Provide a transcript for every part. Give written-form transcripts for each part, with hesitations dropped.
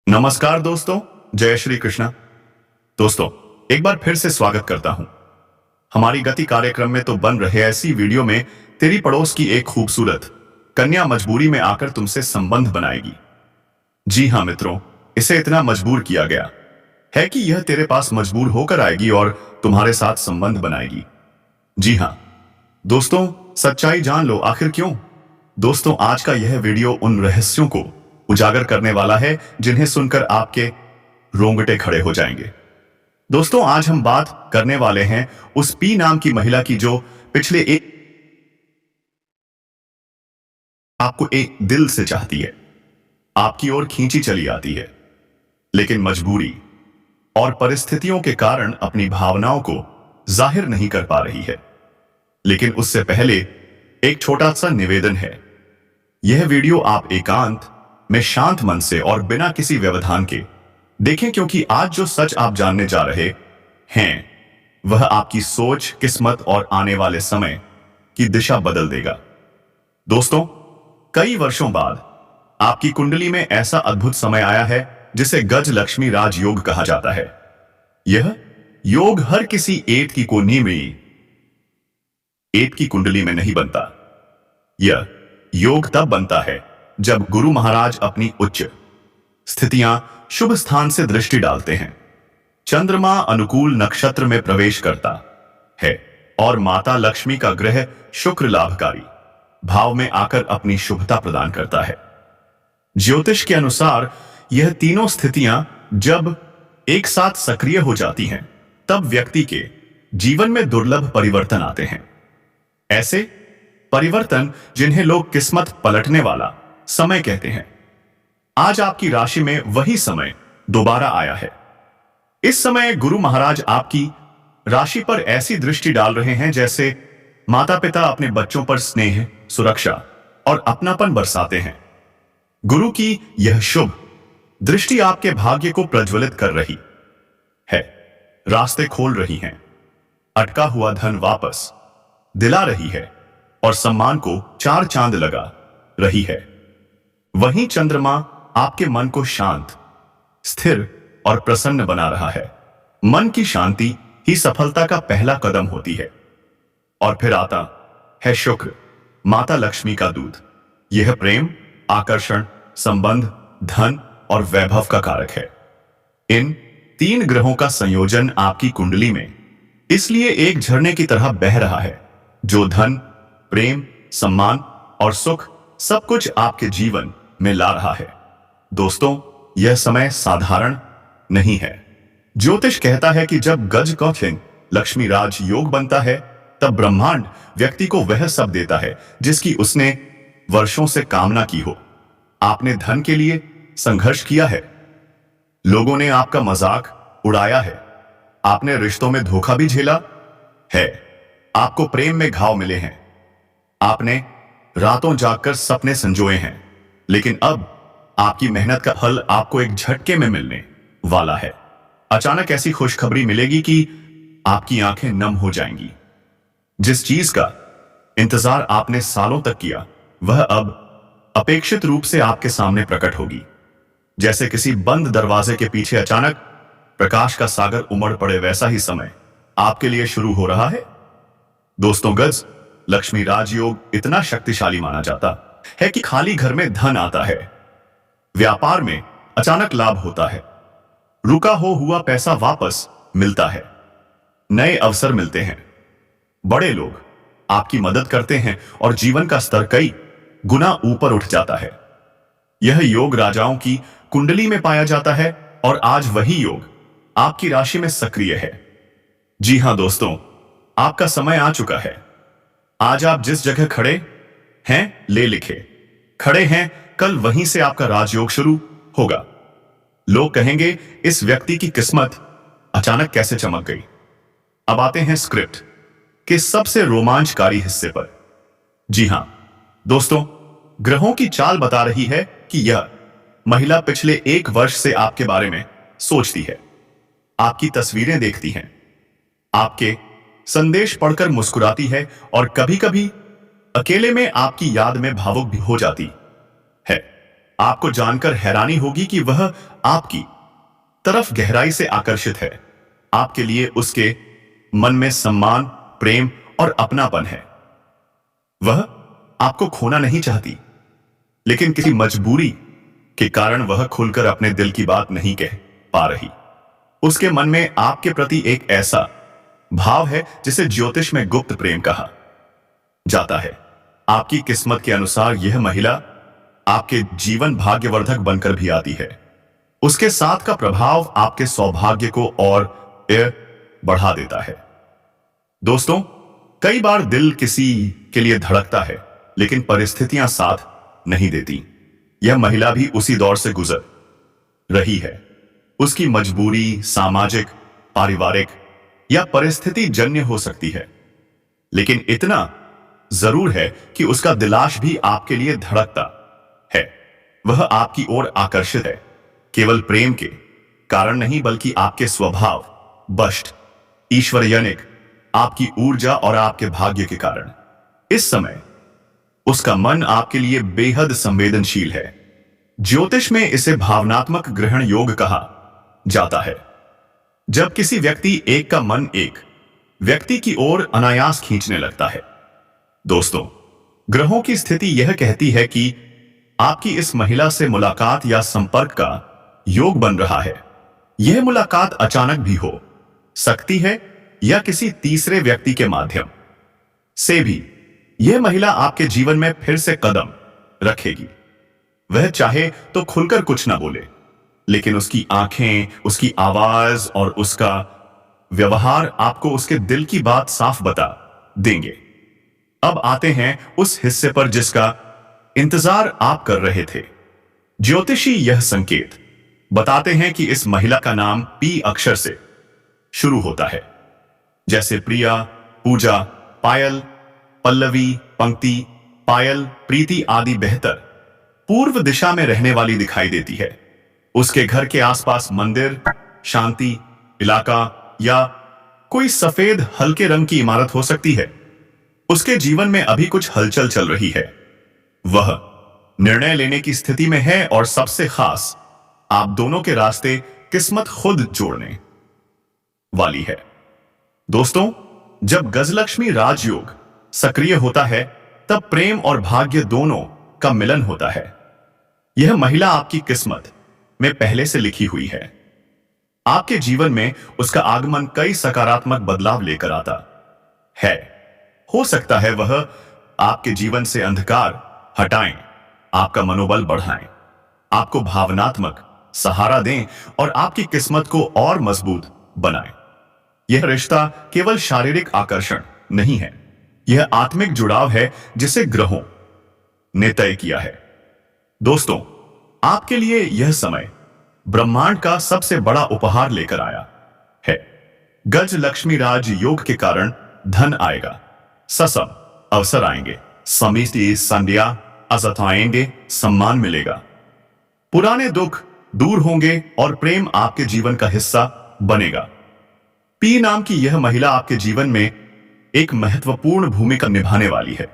नमस्कार दोस्तों, जय श्री कृष्णा। दोस्तों, एक बार फिर से स्वागत करता हूं हमारी गति कार्यक्रम में। तो बन रहे ऐसी वीडियो में तेरी पड़ोस की एक खूबसूरत कन्या मजबूरी में आकर तुमसे संबंध बनाएगी। जी हां मित्रों, इसे इतना मजबूर किया गया है कि यह तेरे पास मजबूर होकर आएगी और तुम्हारे साथ संबंध बनाएगी। जी हां दोस्तों, सच्चाई जान लो आखिर क्यों। दोस्तों, आज का यह वीडियो उन रहस्यों को उजागर करने वाला है जिन्हें सुनकर आपके रोंगटे खड़े हो जाएंगे। दोस्तों, आज हम बात करने वाले हैं उस पी नाम की महिला की जो पिछले एक आपको एक दिल से चाहती है, आपकी ओर खींची चली आती है, लेकिन मजबूरी और परिस्थितियों के कारण अपनी भावनाओं को जाहिर नहीं कर पा रही है। लेकिन उससे पहले एक छोटा सा निवेदन है। यह वीडियो आप एकांत में शांत मन से और बिना किसी व्यवधान के देखें, क्योंकि आज जो सच आप जानने जा रहे हैं वह आपकी सोच, किस्मत और आने वाले समय की दिशा बदल देगा। दोस्तों, कई वर्षों बाद आपकी कुंडली में ऐसा अद्भुत समय आया है जिसे गज लक्ष्मी राज योग कहा जाता है। यह योग हर किसी एट की कुंडली में नहीं बनता। यह योग तब बनता है जब गुरु महाराज अपनी उच्च स्थितियां शुभ स्थान से दृष्टि डालते हैं, चंद्रमा अनुकूल नक्षत्र में प्रवेश करता है और माता लक्ष्मी का ग्रह शुक्र लाभकारी भाव में आकर अपनी शुभता प्रदान करता है। ज्योतिष के अनुसार यह तीनों स्थितियां जब एक साथ सक्रिय हो जाती हैं, तब व्यक्ति के जीवन में दुर्लभ परिवर्तन आते हैं। ऐसे परिवर्तन जिन्हें लोग किस्मत पलटने वाला समय कहते हैं। आज आपकी राशि में वही समय दोबारा आया है। इस समय गुरु महाराज आपकी राशि पर ऐसी दृष्टि डाल रहे हैं जैसे माता पिता अपने बच्चों पर स्नेह, सुरक्षा और अपनापन बरसाते हैं। गुरु की यह शुभ दृष्टि आपके भाग्य को प्रज्वलित कर रही है, रास्ते खोल रही हैं, अटका हुआ धन वापस दिला रही है और सम्मान को चार चांद लगा रही है। वहीं चंद्रमा आपके मन को शांत, स्थिर और प्रसन्न बना रहा है। मन की शांति ही सफलता का पहला कदम होती है। और फिर आता है शुक्र, माता लक्ष्मी का दूत। यह प्रेम, आकर्षण, संबंध, धन और वैभव का कारक है। इन तीन ग्रहों का संयोजन आपकी कुंडली में इसलिए एक झरने की तरह बह रहा है, जो धन, प्रेम, सम्मान और सुख सब कुछ आपके जीवन में ला रहा है। दोस्तों, यह समय साधारण नहीं है। ज्योतिष कहता है कि जब गज कौथिन लक्ष्मी राज योग बनता है, तब ब्रह्मांड व्यक्ति को वह सब देता है जिसकी उसने वर्षों से कामना की हो। आपने धन के लिए संघर्ष किया है, लोगों ने आपका मजाक उड़ाया है, आपने रिश्तों में धोखा भी झेला है, आपको प्रेम में घाव मिले हैं, आपने रातों जागकर सपने संजोए हैं। लेकिन अब आपकी मेहनत का फल आपको एक झटके में मिलने वाला है। अचानक ऐसी खुशखबरी मिलेगी कि आपकी आंखें नम हो जाएंगी। जिस चीज का इंतजार आपने सालों तक किया, वह अब अपेक्षित रूप से आपके सामने प्रकट होगी। जैसे किसी बंद दरवाजे के पीछे अचानक प्रकाश का सागर उमड़ पड़े, वैसा ही समय आपके लिए शुरू हो रहा है। दोस्तों, गज लक्ष्मी राजयोग इतना शक्तिशाली माना जाता है कि खाली घर में धन आता है, व्यापार में अचानक लाभ होता है, रुका हुआ पैसा वापस मिलता है, नए अवसर मिलते हैं, बड़े लोग आपकी मदद करते हैं और जीवन का स्तर कई गुना ऊपर उठ जाता है। यह योग राजाओं की कुंडली में पाया जाता है और आज वही योग आपकी राशि में सक्रिय है। जी हां दोस्तों, आपका समय आ चुका है। आज आप जिस जगह खड़े हैं, ले लिखे खड़े हैं, कल वहीं से आपका राजयोग शुरू होगा। लोग कहेंगे, इस व्यक्ति की किस्मत अचानक कैसे चमक गई। अब आते हैं स्क्रिप्ट के सबसे रोमांचकारी हिस्से पर। जी हां दोस्तों, ग्रहों की चाल बता रही है कि यह महिला पिछले एक वर्ष से आपके बारे में सोचती है, आपकी तस्वीरें देखती है, आपके संदेश पढ़कर मुस्कुराती है और कभी कभी अकेले में आपकी याद में भावुक भी हो जाती है। आपको जानकर हैरानी होगी कि वह आपकी तरफ गहराई से आकर्षित है। आपके लिए उसके मन में सम्मान, प्रेम और अपनापन है। वह आपको खोना नहीं चाहती, लेकिन किसी मजबूरी के कारण वह खुलकर अपने दिल की बात नहीं कह पा रही। उसके मन में आपके प्रति एक ऐसा भाव है जिसे ज्योतिष में गुप्त प्रेम कहा जाता है। आपकी किस्मत के अनुसार यह महिला आपके जीवन भाग्यवर्धक बनकर भी आती है। उसके साथ का प्रभाव आपके सौभाग्य को और बढ़ा देता है। दोस्तों, कई बार दिल किसी के लिए धड़कता है, लेकिन परिस्थितियां साथ नहीं देती। यह महिला भी उसी दौर से गुजर रही है। उसकी मजबूरी सामाजिक, पारिवारिक या परिस्थिति जन्य हो सकती है, लेकिन इतना जरूर है कि उसका दिलाश भी आपके लिए धड़कता है। वह आपकी ओर आकर्षित है, केवल प्रेम के कारण नहीं, बल्कि आपके स्वभाव, बष्ट, ईश्वरजनिक, आपकी ऊर्जा और आपके भाग्य के कारण। इस समय उसका मन आपके लिए बेहद संवेदनशील है। ज्योतिष में इसे भावनात्मक ग्रहण योग कहा जाता है। जब किसी व्यक्ति का मन एक व्यक्ति की ओर अनायास खींचने लगता है। दोस्तों, ग्रहों की स्थिति यह कहती है कि आपकी इस महिला से मुलाकात या संपर्क का योग बन रहा है। यह मुलाकात अचानक भी हो सकती है या किसी तीसरे व्यक्ति के माध्यम से भी। यह महिला आपके जीवन में फिर से कदम रखेगी। वह चाहे तो खुलकर कुछ ना बोले, लेकिन उसकी आंखें, उसकी आवाज और उसका व्यवहार आपको उसके दिल की बात साफ बता देंगे। अब आते हैं उस हिस्से पर जिसका इंतजार आप कर रहे थे। ज्योतिषी यह संकेत बताते हैं कि इस महिला का नाम पी अक्षर से शुरू होता है, जैसे प्रिया, पूजा, पायल, पल्लवी, पंक्ति, पायल, प्रीति आदि। बेहतर पूर्व दिशा में रहने वाली दिखाई देती है। उसके घर के आसपास मंदिर, शांति इलाका या कोई सफेद हल्के रंग की इमारत हो सकती है। उसके जीवन में अभी कुछ हलचल चल रही है। वह निर्णय लेने की स्थिति में है और सबसे खास, आप दोनों के रास्ते किस्मत खुद जोड़ने वाली है। दोस्तों, जब गजलक्ष्मी राजयोग सक्रिय होता है, तब प्रेम और भाग्य दोनों का मिलन होता है। यह महिला आपकी किस्मत में पहले से लिखी हुई है। आपके जीवन में उसका आगमन कई सकारात्मक बदलाव लेकर आता है। हो सकता है वह आपके जीवन से अंधकार हटाएं, आपका मनोबल बढ़ाएं, आपको भावनात्मक सहारा दें और आपकी किस्मत को और मजबूत बनाएं। यह रिश्ता केवल शारीरिक आकर्षण नहीं है, यह आत्मिक जुड़ाव है जिसे ग्रहों ने तय किया है। दोस्तों, आपके लिए यह समय ब्रह्मांड का सबसे बड़ा उपहार लेकर आया है। गज लक्ष्मी राज योग के कारण धन आएगा, ससम अवसर आएंगे, समिति संध्या अजत आएंगे, सम्मान मिलेगा, पुराने दुख दूर होंगे और प्रेम आपके जीवन का हिस्सा बनेगा। पी नाम की यह महिला आपके जीवन में एक महत्वपूर्ण भूमिका निभाने वाली है।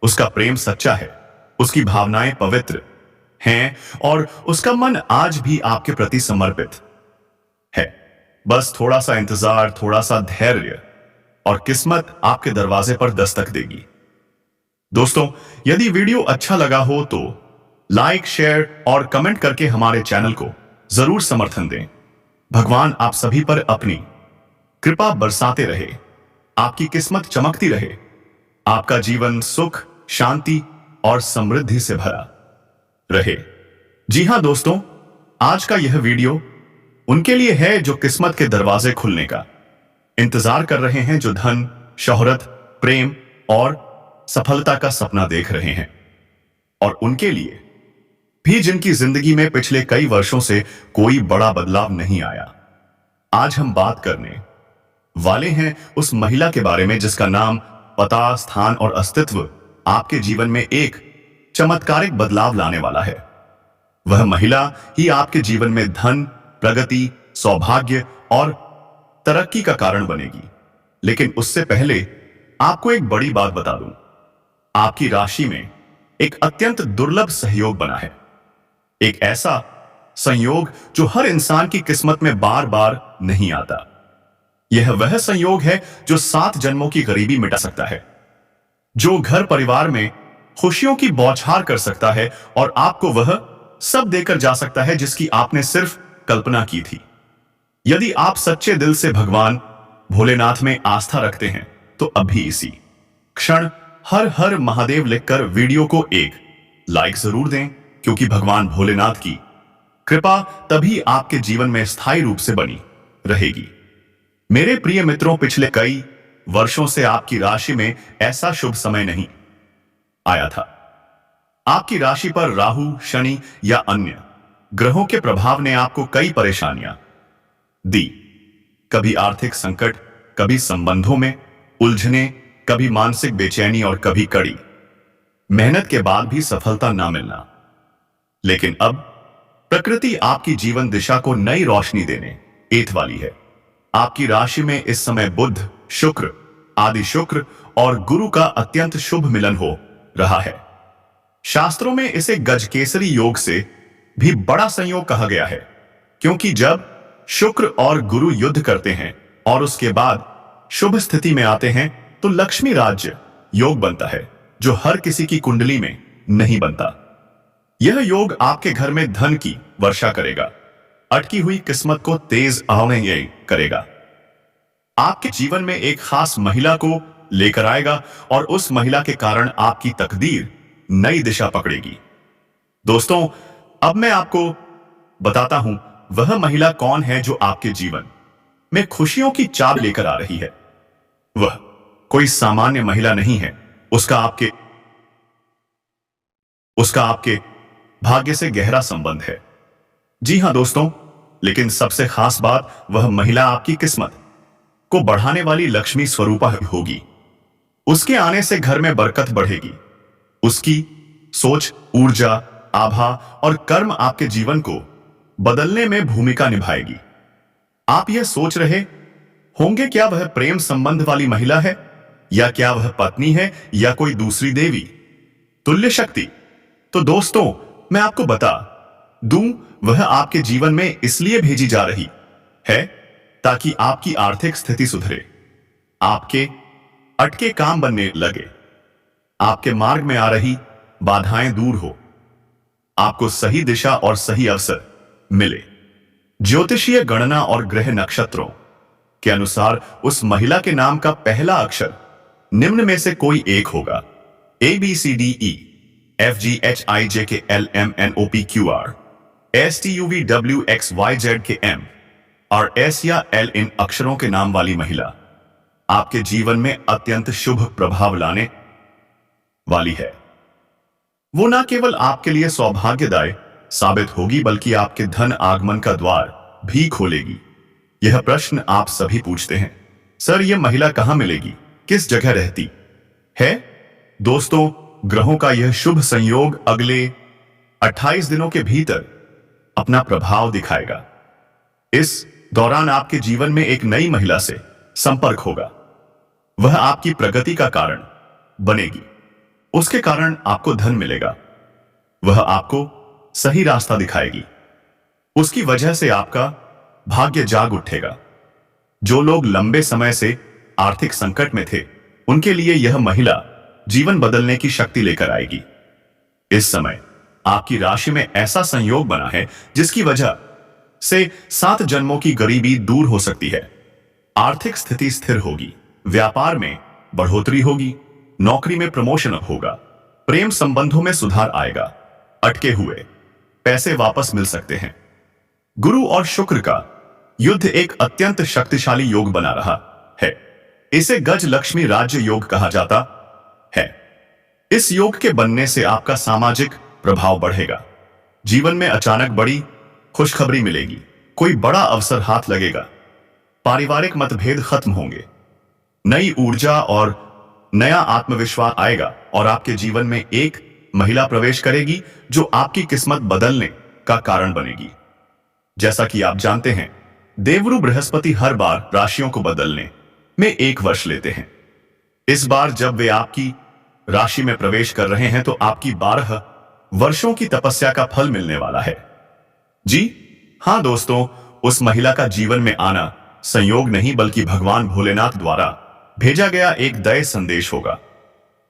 उसका प्रेम सच्चा है, उसकी भावनाएं पवित्र हैं और उसका मन आज भी आपके प्रति समर्पित है। बस थोड़ा सा इंतजार, थोड़ा सा धैर्य और किस्मत आपके दरवाजे पर दस्तक देगी। दोस्तों, यदि वीडियो अच्छा लगा हो तो लाइक, शेयर और कमेंट करके हमारे चैनल को जरूर समर्थन दें। भगवान आप सभी पर अपनी कृपा बरसाते रहे, आपकी किस्मत चमकती रहे, आपका जीवन सुख, शांति और समृद्धि से भरा रहे। जी हां दोस्तों, आज का यह वीडियो उनके लिए है जो किस्मत के दरवाजे खुलने का इंतजार कर रहे हैं, जो धन, शोहरत, प्रेम और सफलता का सपना देख रहे हैं, और उनके लिए भी जिनकी जिंदगी में पिछले कई वर्षों से कोई बड़ा बदलाव नहीं आया। आज हम बात करने वाले हैं उस महिला के बारे में जिसका नाम, पता, स्थान और अस्तित्व आपके जीवन में एक चमत्कारिक बदलाव लाने वाला है। वह महिला ही आपके जीवन में धन, प्रगति, सौभाग्य और तरक्की का कारण बनेगी। लेकिन उससे पहले आपको एक बड़ी बात बता दूं, आपकी राशि में एक अत्यंत दुर्लभ सहयोग बना है। एक ऐसा संयोग जो हर इंसान की किस्मत में बार बार नहीं आता। यह वह संयोग है जो 7 जन्मों की गरीबी मिटा सकता है, जो घर परिवार में खुशियों की बौछार कर सकता है और आपको वह सब देकर जा सकता है जिसकी आपने सिर्फ कल्पना की थी। यदि आप सच्चे दिल से भगवान भोलेनाथ में आस्था रखते हैं तो अभी इसी क्षण हर हर महादेव लिखकर वीडियो को एक लाइक जरूर दें, क्योंकि भगवान भोलेनाथ की कृपा तभी आपके जीवन में स्थायी रूप से बनी रहेगी। मेरे प्रिय मित्रों, पिछले कई वर्षों से आपकी राशि में ऐसा शुभ समय नहीं आया था। आपकी राशि पर राहु, शनि या अन्य ग्रहों के प्रभाव ने आपको कई परेशानियां दी। कभी आर्थिक संकट, कभी संबंधों में उलझने, कभी मानसिक बेचैनी और कभी कड़ी मेहनत के बाद भी सफलता ना मिलना। लेकिन अब प्रकृति आपकी जीवन दिशा को नई रोशनी देने एत वाली है। आपकी राशि में इस समय बुध, शुक्र, आदि शुक्र और गुरु का अत्यंत शुभ मिलन हो रहा है। शास्त्रों में इसे गजकेसरी योग से भी बड़ा संयोग कहा गया है, क्योंकि जब शुक्र और गुरु युद्ध करते हैं और उसके बाद शुभ स्थिति में आते हैं तो लक्ष्मी राज्य योग बनता है, जो हर किसी की कुंडली में नहीं बनता। यह योग आपके घर में धन की वर्षा करेगा, अटकी हुई किस्मत को तेज आने करेगा, आपके जीवन में एक खास महिला को लेकर आएगा और उस महिला के कारण आपकी तकदीर नई दिशा पकड़ेगी। दोस्तों, अब मैं आपको बताता हूं वह महिला कौन है जो आपके जीवन में खुशियों की चाबी लेकर आ रही है। वह कोई सामान्य महिला नहीं है, उसका आपके भाग्य से गहरा संबंध है। जी हां दोस्तों, लेकिन सबसे खास बात, वह महिला आपकी किस्मत को बढ़ाने वाली लक्ष्मी स्वरूपा होगी। उसके आने से घर में बरकत बढ़ेगी। उसकी सोच, ऊर्जा, आभा और कर्म आपके जीवन को बदलने में भूमिका निभाएगी। आप यह सोच रहे होंगे, क्या वह प्रेम संबंध वाली महिला है, या क्या वह पत्नी है, या कोई दूसरी देवी तुल्य शक्ति? तो दोस्तों, मैं आपको बता दूं, वह आपके जीवन में इसलिए भेजी जा रही है ताकि आपकी आर्थिक स्थिति सुधरे, आपके अटके काम बनने लगे, आपके मार्ग में आ रही बाधाएं दूर हो, आपको सही दिशा और सही अवसर मिले। ज्योतिषीय गणना और ग्रह नक्षत्रों के अनुसार उस महिला के नाम का पहला अक्षर निम्न में से कोई एक होगा: ABCDE FGHIJKLMNOPQR STUVWXYZKM और S या L। इन अक्षरों के नाम वाली महिला आपके जीवन में अत्यंत शुभ प्रभाव लाने वाली है। वो न केवल आपके लिए सौभाग्यदायी साबित होगी, बल्कि आपके धन आगमन का द्वार भी खोलेगी। यह प्रश्न आप सभी पूछते हैं, सर यह महिला कहां मिलेगी, किस जगह रहती है? दोस्तों, ग्रहों का यह शुभ संयोग अगले 28 दिनों के भीतर अपना प्रभाव दिखाएगा। इस दौरान आपके जीवन में एक नई महिला से संपर्क होगा। वह आपकी प्रगति का कारण बनेगी। उसके कारण आपको धन मिलेगा। वह आपको सही रास्ता दिखाएगी। उसकी वजह से आपका भाग्य जाग उठेगा। जो लोग लंबे समय से आर्थिक संकट में थे, उनके लिए यह महिला जीवन बदलने की शक्ति लेकर आएगी। इस समय आपकी राशि में ऐसा संयोग बना है जिसकी वजह से 7 जन्मों की गरीबी दूर हो सकती है। आर्थिक स्थिति स्थिर होगी, व्यापार में बढ़ोतरी होगी, नौकरी में प्रमोशन होगा, प्रेम संबंधों में सुधार आएगा, अटके हुए पैसे वापस मिल सकते हैं। गुरु और शुक्र का युद्ध एक अत्यंत शक्तिशाली योग बना रहा है। इसे गज लक्ष्मी राज्य योग कहा जाता है। इस योग के बनने से आपका सामाजिक प्रभाव बढ़ेगा। जीवन में अचानक बड़ी खुशखबरी मिलेगी, कोई बड़ा अवसर हाथ लगेगा, पारिवारिक मतभेद खत्म होंगे, नई ऊर्जा और नया आत्मविश्वास आएगा और आपके जीवन में एक महिला प्रवेश करेगी जो आपकी किस्मत बदलने का कारण बनेगी। जैसा कि आप जानते हैं, देवगुरु बृहस्पति हर बार राशियों को बदलने में 1 वर्ष लेते हैं। इस बार जब वे आपकी राशि में प्रवेश कर रहे हैं तो आपकी 12 वर्षों की तपस्या का फल मिलने वाला है। जी हां दोस्तों, उस महिला का जीवन में आना संयोग नहीं बल्कि भगवान भोलेनाथ द्वारा भेजा गया एक दया संदेश होगा।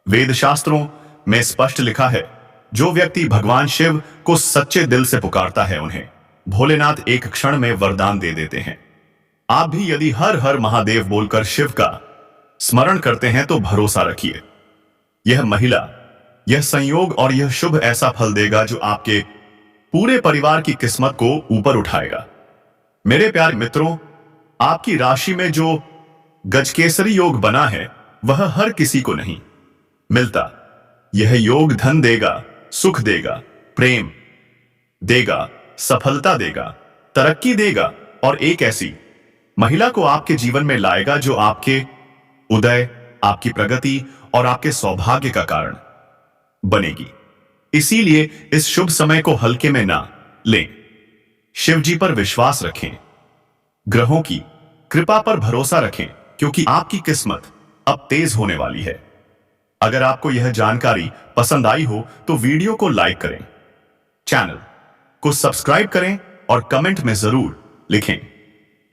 वेद शास्त्रों में स्पष्ट लिखा है, जो व्यक्ति भगवान शिव को सच्चे दिल से पुकारता है उन्हें भोलेनाथ एक क्षण में वरदान दे देते हैं। आप भी यदि हर हर महादेव बोलकर शिव का स्मरण करते हैं तो भरोसा रखिए, यह महिला, यह संयोग और यह शुभ ऐसा फल देगा जो आपके पूरे परिवार की किस्मत को ऊपर उठाएगा। मेरे प्यारे मित्रों, आपकी राशि में जो गजकेसरी योग बना है वह हर किसी को नहीं मिलता। यह योग धन देगा, सुख देगा, प्रेम देगा, सफलता देगा, तरक्की देगा और एक ऐसी महिला को आपके जीवन में लाएगा जो आपके उदय, आपकी प्रगति और आपके सौभाग्य का कारण बनेगी। इसीलिए इस शुभ समय को हल्के में ना लें। शिव जी पर विश्वास रखें, ग्रहों की कृपा पर भरोसा रखें, क्योंकि आपकी किस्मत अब तेज होने वाली है। अगर आपको यह जानकारी पसंद आई हो तो वीडियो को लाइक करें, चैनल को सब्सक्राइब करें और कमेंट में जरूर लिखें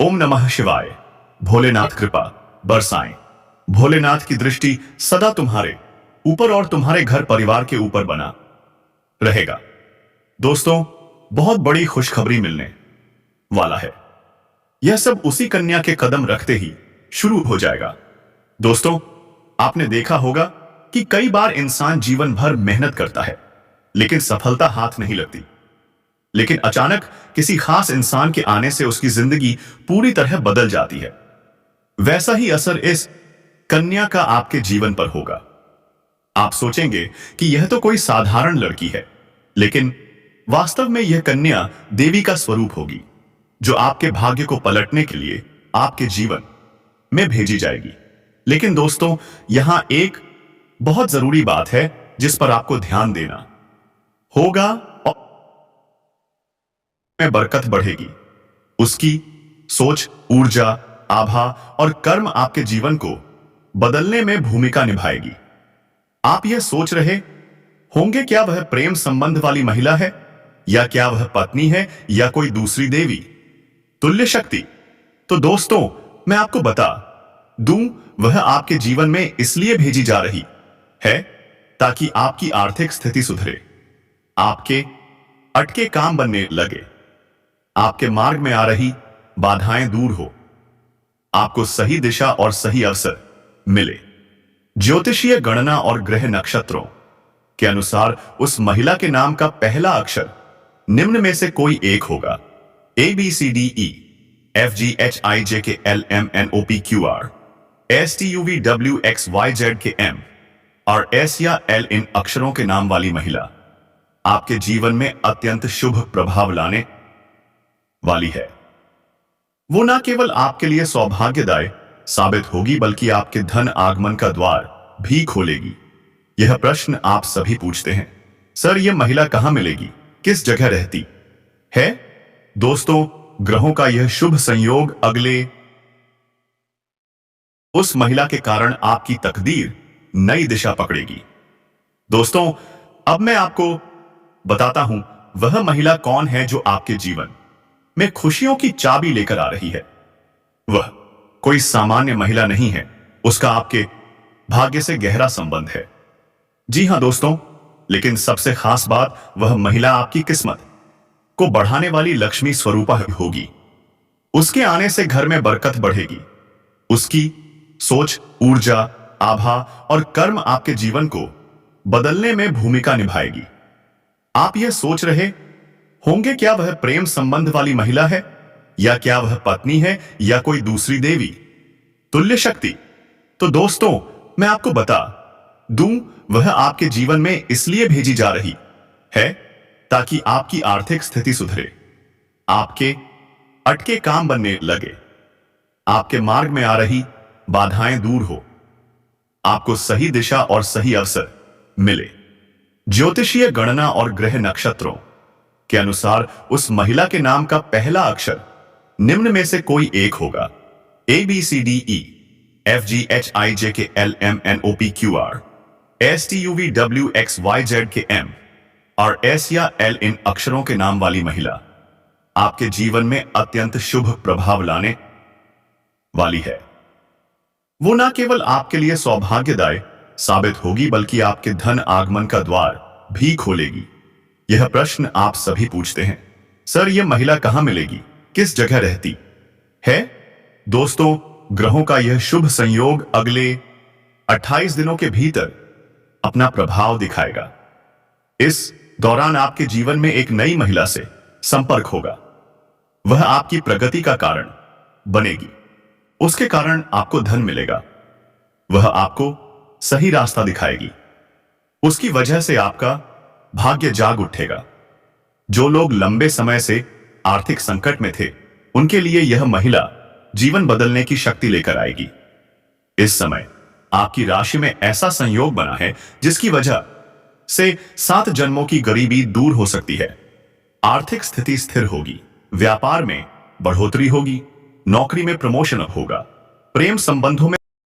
ओम नमः शिवाय। भोलेनाथ कृपा बरसाएं। भोलेनाथ की दृष्टि सदा तुम्हारे ऊपर और तुम्हारे घर परिवार के ऊपर बना रहेगा। दोस्तों, बहुत बड़ी खुशखबरी मिलने वाला है। यह सब उसी कन्या के कदम रखते ही शुरू हो जाएगा। दोस्तों, आपने देखा होगा कि कई बार इंसान जीवन भर मेहनत करता है लेकिन सफलता हाथ नहीं लगती, लेकिन अचानक किसी खास इंसान के आने से उसकी जिंदगी पूरी तरह बदल जाती है। वैसा ही असर इस कन्या का आपके जीवन पर होगा। आप सोचेंगे कि यह तो कोई साधारण लड़की है, लेकिन वास्तव में यह कन्या देवी का स्वरूप होगी जो आपके भाग्य को पलटने के लिए आपके जीवन में भेजी जाएगी। लेकिन दोस्तों, यहां एक बहुत जरूरी बात है जिस पर आपको ध्यान देना होगा और में बरकत बढ़ेगी। उसकी सोच, ऊर्जा, आभा और कर्म आपके जीवन को बदलने में भूमिका निभाएगी। आप यह सोच रहे होंगे, क्या वह प्रेम संबंध वाली महिला है, या क्या वह पत्नी है, या कोई दूसरी देवी तुल्य शक्ति? तो दोस्तों, मैं आपको बता दूं, वह आपके जीवन में इसलिए भेजी जा रही है ताकि आपकी आर्थिक स्थिति सुधरे, आपके अटके काम बनने लगे, आपके मार्ग में आ रही बाधाएं दूर हो, आपको सही दिशा और सही अवसर मिले। ज्योतिषीय गणना और ग्रह नक्षत्रों के अनुसार उस महिला के नाम का पहला अक्षर निम्न में से कोई एक होगा। ABCDE FGHIJKLMNOPQR STUVWXYZKM और S या L इन अक्षरों के नाम वाली महिला आपके जीवन में अत्यंत शुभ प्रभाव लाने वाली है। वो न केवल आपके लिए सौभाग्यदायी साबित होगी बल्कि आपके धन आगमन का द्वार भी खोलेगी। यह प्रश्न आप सभी पूछते हैं, सर यह महिला कहां मिलेगी, किस जगह रहती है? दोस्तों, ग्रहों का यह शुभ संयोग अगले उस महिला के कारण आपकी तकदीर नई दिशा पकड़ेगी। दोस्तों, अब मैं आपको बताता हूं वह महिला कौन है जो आपके जीवन में खुशियों की चाबी लेकर आ रही है। वह कोई सामान्य महिला नहीं है, उसका आपके भाग्य से गहरा संबंध है। जी हां दोस्तों, लेकिन सबसे खास बात, वह महिला आपकी किस्मत को बढ़ाने वाली लक्ष्मी स्वरूपा होगी। उसके आने से घर में बरकत बढ़ेगी। उसकी सोच, ऊर्जा, आभा और कर्म आपके जीवन को बदलने में भूमिका निभाएगी। आप यह सोच रहे होंगे, क्या वह प्रेम संबंध वाली महिला है, या क्या वह पत्नी है, या कोई दूसरी देवी तुल्य शक्ति? तो दोस्तों, मैं आपको बता दूं, वह आपके जीवन में इसलिए भेजी जा रही है ताकि आपकी आर्थिक स्थिति सुधरे, आपके अटके काम बनने लगे, आपके मार्ग में आ रही बाधाएं दूर हो, आपको सही दिशा और सही अवसर मिले। ज्योतिषीय गणना और ग्रह नक्षत्रों के अनुसार उस महिला के नाम का पहला अक्षर निम्न में से कोई एक होगा। ABCDE FGHIJKLMNOPQR STUVWXYZKM और एस या एल इन अक्षरों के नाम वाली महिला आपके जीवन में अत्यंत शुभ प्रभाव लाने वाली है। वो न केवल आपके लिए सौभाग्यदायी साबित होगी बल्कि आपके धन आगमन का द्वार भी खोलेगी। यह प्रश्न आप सभी पूछते हैं, सर यह महिला कहां मिलेगी, किस जगह रहती है? दोस्तों, ग्रहों का यह शुभ संयोग अगले 28 दिनों के भीतर अपना प्रभाव दिखाएगा। इस दौरान आपके जीवन में एक नई महिला से संपर्क होगा। वह आपकी प्रगति का कारण बनेगी। उसके कारण आपको धन मिलेगा। वह आपको सही रास्ता दिखाएगी। उसकी वजह से आपका भाग्य जाग उठेगा। जो लोग लंबे समय से आर्थिक संकट में थे, उनके लिए यह महिला जीवन बदलने की शक्ति लेकर आएगी। इस समय आपकी राशि में ऐसा संयोग बना है जिसकी वजह से 7 जन्मों की गरीबी दूर हो सकती है। आर्थिक स्थिति स्थिर होगी। व्यापार में बढ़ोतरी होगी। नौकरी में प्रमोशन होगा। प्रेम संबंधों में